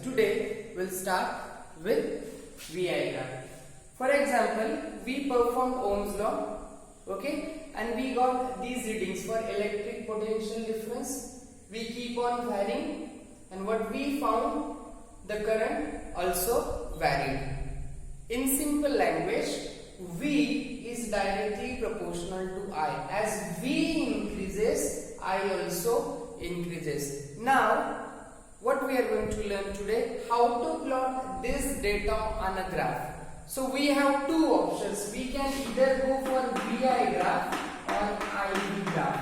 Today we'll start with VI graph. For example, we performed Ohm's law, okay, and we got these readings for electric potential difference. We keep on varying, and what we found, the current also varied. In simple language, V is directly proportional to I. As V increases, I also increases. Now, what we are going to learn today, how to plot this data on a graph. So we have two options. We can either go for VI graph or IV graph.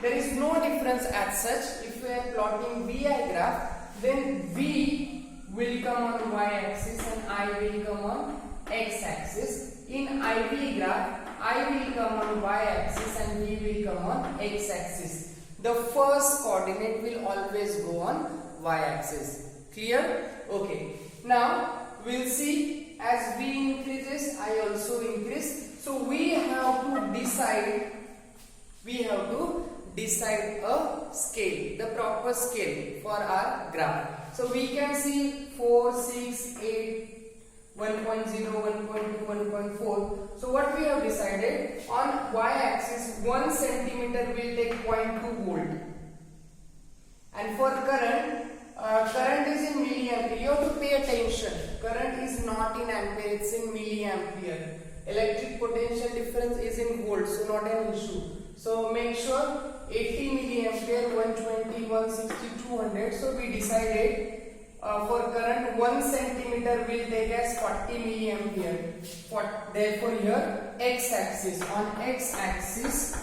There is no difference as such. If we are plotting VI graph, then V will come on y-axis and I will come on x-axis. In IV graph, I will come on y-axis and V will come on x-axis. The first coordinate will always go on y-axis. Clear? Okay. Now we'll see, as V increases, I also increase. So we have to decide. A scale, the proper scale for our graph. So we can see 4, 6, 8, 1.0, 1.2, 1.4. So what we have decided, on y-axis 1 centimeter will take 0.2 volt. And for current, current is in milliampere. You have to pay attention. Current is not in ampere, it's in milliampere. Electric potential difference is in volts, so not an issue. So make sure 80 milliampere, 120, 160, 200. So we decided for current 1 centimeter will take as 40 milliampere. Therefore here x-axis, on x-axis,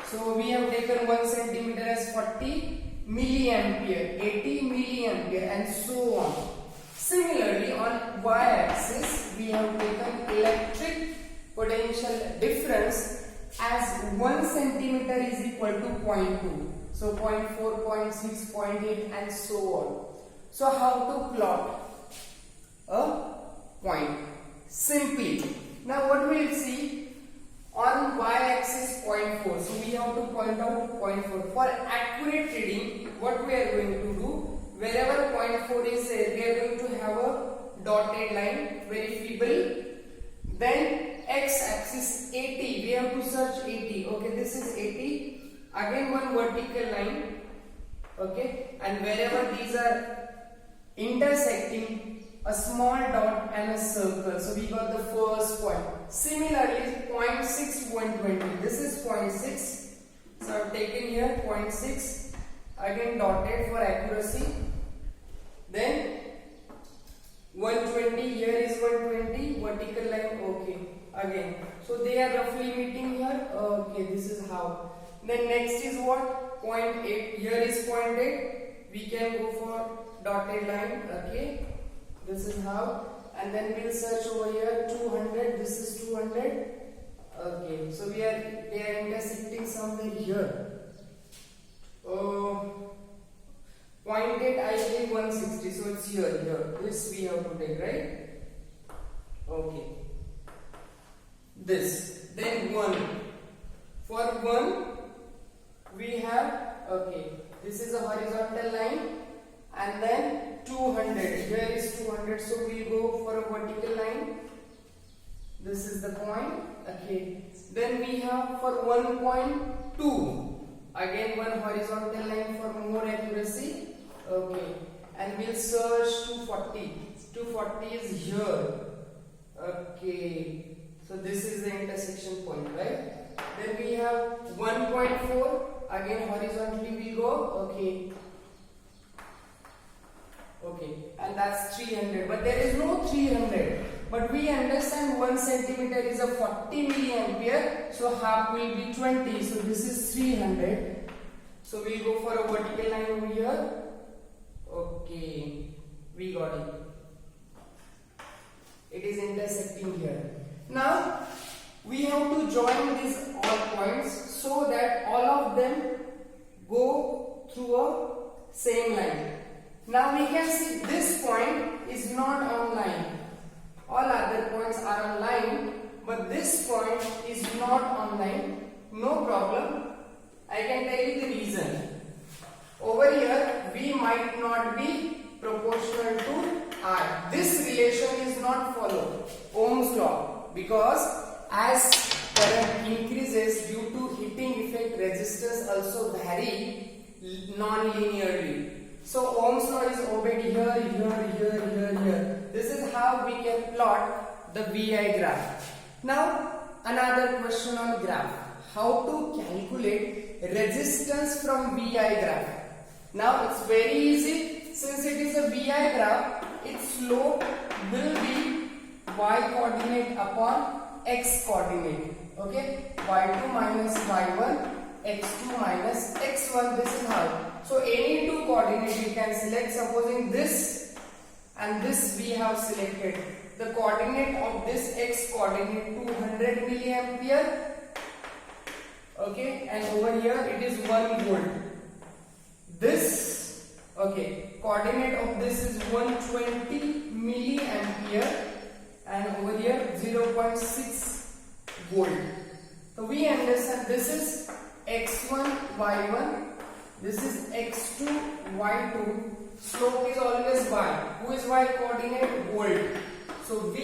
so we have taken 1 centimeter as 40 milliampere, 80 milliampere, and so on. Similarly, on y-axis we have taken electric potential difference as 1 centimeter is equal to 0.2. So 0.4, 0.6, 0.8 and so on. So how to plot a point? Simply. Now what we will see, on y-axis 0.4. So we have to point out 0.4. For accurate reading, what we are going to do, wherever 0.4 is there, we are going to have a dotted line, very feeble. Then x-axis 80, we have to search 80. Okay, this is 80. Again one vertical line. Okay, and wherever these are intersecting, a small dot and a circle. So we got the first point. Similarly, 0.6, 120. This is 0.6. So I have taken here 0.6. Again dotted for accuracy. Then 120, here is 120, vertical line, okay. Again, so they are roughly meeting here. Okay, this is how. Then next is what? 0.8. Here is 0.8. We can go for dotted line. Okay, this is how. And then we'll search over here 200. This is 200. Okay, so they are intersecting somewhere here. 0.8, I believe 160. So it's here. This we have to take, right? Okay. This. Then 1. For 1, we have, okay, this is a horizontal line, and then 200. Here is 200, so we go for a vertical line. This is the point. Okay. Then we have for 1.2. Again one horizontal line for more accuracy. Okay. And we'll search 240. 240 is here. Okay. So this is the intersection point, right? Then we have 1.4. Again horizontally we go. Okay. Okay. And that's 300. But there is no 300. But we understand 1 centimeter is a 40 milliampere. So half will be 20. So this is 300. So we'll go for a vertical line over here. Okay. We got it. It is intersecting here. Now we have to join these all points so that all of them go through a same line. Now we can see this point is not on line. All other points are on line, but this point is not on line. No problem. I can tell you the reason. Over here we might not be I. This relation is not followed. Ohm's law, because as current increases due to heating effect, resistors also vary non-linearly. So Ohm's law is obeyed here. This is how we can plot the VI graph. Now another question on graph. How to calculate resistance from VI graph? Now it's very easy. Since it is a VI graph, its slope will be y coordinate upon x coordinate. Okay, y2 minus y1, x2 minus x1. This is how. So any two coordinates you can select. Supposing this and this we have selected. The coordinate of this x coordinate 200 milliampere. Okay, and over here it is 1 volt. This, okay, coordinate of this is 120 milliampere, and over here 0.6 volt. So we understand this is x1 y1, this is x2 y2. Slope is always y. Who is y coordinate? Volt. So V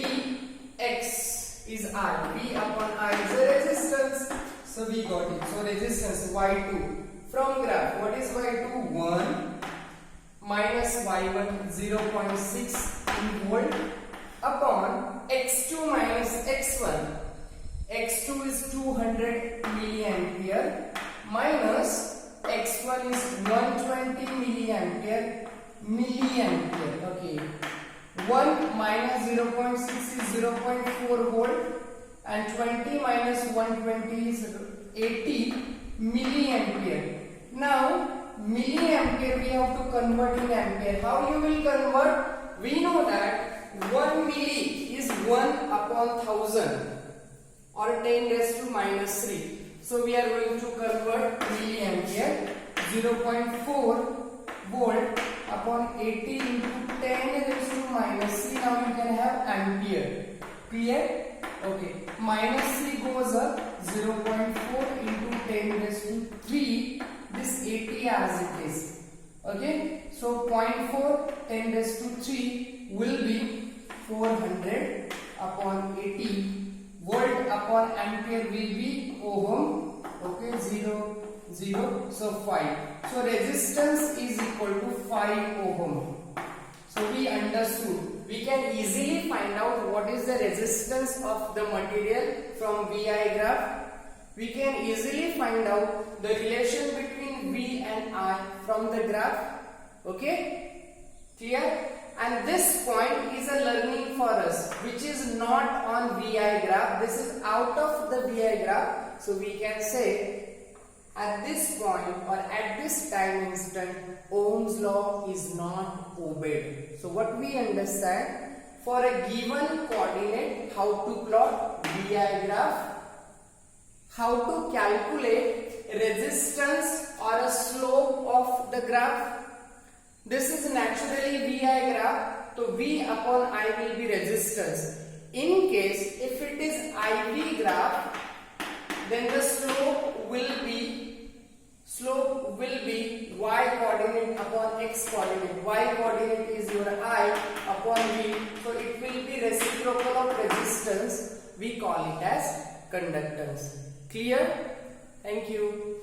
x is I. V upon I is the resistance. So we got it. So resistance y2 from graph. What is y2? 1 minus y1 0.6 in volt upon x2 minus x1. x2 is 200 milliampere minus x1 is 120 milliampere. Okay. 1 minus 0.6 is 0.4 volt, and 20 minus 120 is 80 milliampere. Now milliampere we have to convert in ampere. How you will convert? We know that 1 milli is 1 upon 1000 or 10 raised to minus 3. So we are going to convert milliampere. 0.4 volt upon 80 into 10 raised to minus 3. Now you can have ampere. Clear? Okay. Minus 3 goes up. 0.4 into 10 raised to 3. This 80 as it is. Okay. So 0.4 10 raised to 3 will be 400 upon 80. Volt upon ampere will be ohm. Okay. 0. So 5. So resistance is equal to 5 ohm. So we understood. We can easily find out what is the resistance of the material from VI graph. We can easily find out the relation between V and I from the graph. Okay? Clear? And this point is a learning for us, which is not on VI graph. This is out of the VI graph. So we can say at this point or at this time instant, Ohm's law is not obeyed. So what we understand, for a given coordinate, how to plot VI graph, how to calculate resistance or a slope of the graph. This is naturally VI graph, so V upon I will be resistance. In case if it is IV graph, then the slope will be y coordinate upon x coordinate. Y coordinate is your I upon V, so it will be reciprocal of resistance. We call it as conductance. Clear? Thank you.